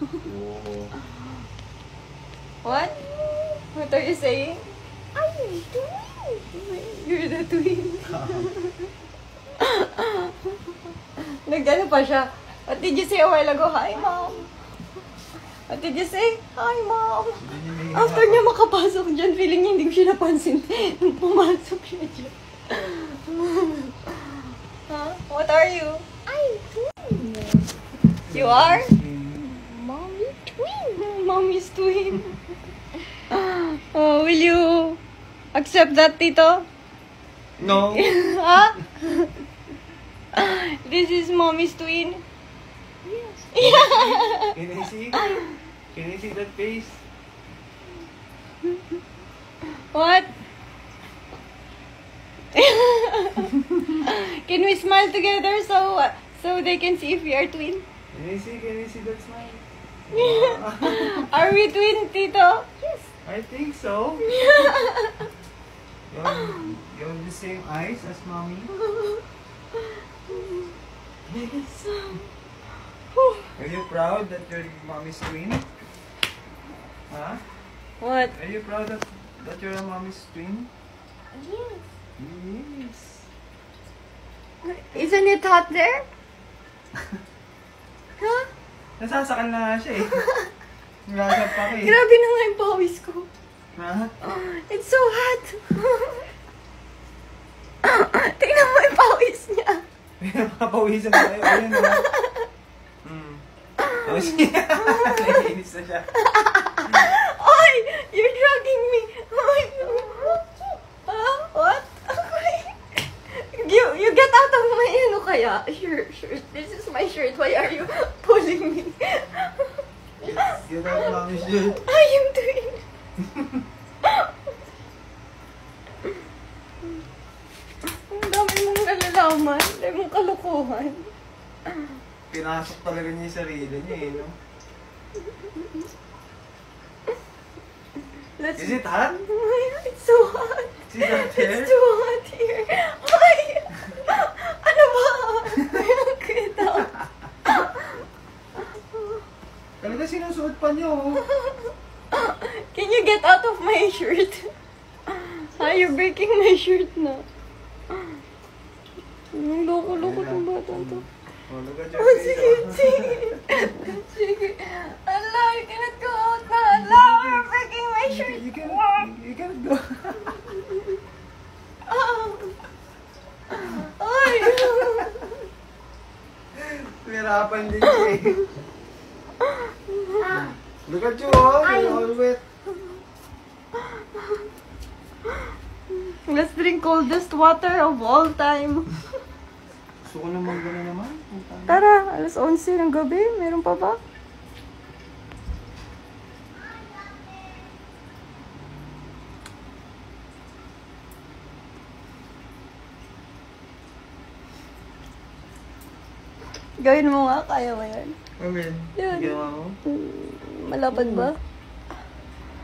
Oh. What? What are you saying? I'm a twin. You're the twin. Nagano pa siya. What did you say a while ago? Hi, Mom. What did you say? Hi, Mom. After niya makapasok dyan, feeling niya hindi ko siya napansin. Nung pumasok siya dyan. Huh? What are you? I'm twin. You are? Mommy twin. Mommy's twin. Oh, will you accept that, Tito? No. Huh? This is Mommy's twin. Yes. Can I see? Can I see that face? What? Can we smile together so they can see if we are twin? Can I see? Can I see that smile? Are we twin, Tito? Yes. I think so. You have the same eyes as mommy. Yes. Are you proud that you're mommy's twin? Huh? What? Are you proud that you're a mommy's twin? Yes. Yes. Isn't it hot there? Huh? Nasasakal na nga siya eh. Ngasap pa ko eh. Grabe na nga yung pawis ko. Ha? It's so hot. Tingnan mo yung pawis niya. Pinapapawisan tayo. Ayun na. Tapos naiinis na siya. Oy! You're dragging me. Oy! Huh? What? You get out of my ano kaya? Shirt. This is my shirt. Why are you pulling me? Get out mommy's shirt. I am doing. Ang dami mong nalalaman. Ang dami mong kalukuhan. Pinasok talaga niya yung sarili niya eh, no? Is it hot? It's so hot. See that hair? It's too hot here. Why? Ano ba? Ayun kita. Talaga sinusuot pa niyo, oh. Can you get out of my shirt? You're breaking my shirt na. Ang loko-loko ng bata to. Oh, look at your Oh, face, sige, oh. sige. Sige. Allah, you cannot go out na. Allah, you're breaking my shirt. You cannot go. Ay. Pirapan din siya eh. Look at you, oh. You're all wet. Let's drink coldest water of all time. Gusto ko naman gano'n naman. Tara, alas 11 ng gabi. Meron pa ba? Gawin mo nga, kaya mo yan. Amen. Yun. Ginawa mo? Malapad ba?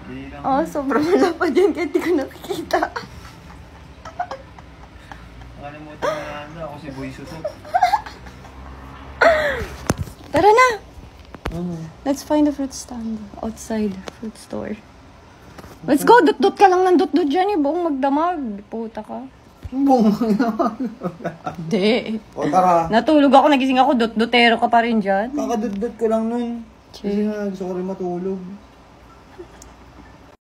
Hindi lang. Oo, sobrang malapad yan kahit di ko nakikita. Nakalimutan mo na ako si Boy Susot. Tara na! Let's find a fruit stand outside fruit store. Let's go! Dut-dut ka lang ng dut-dut dyan eh. Buong magdamag. Puta ka. Bong! Hindi. O tara. Natulog ako, nagising ako. Dut-dutero ka pa rin dyan. Kakadudot ko lang nun. Kasi nga gusto ko rin matulog.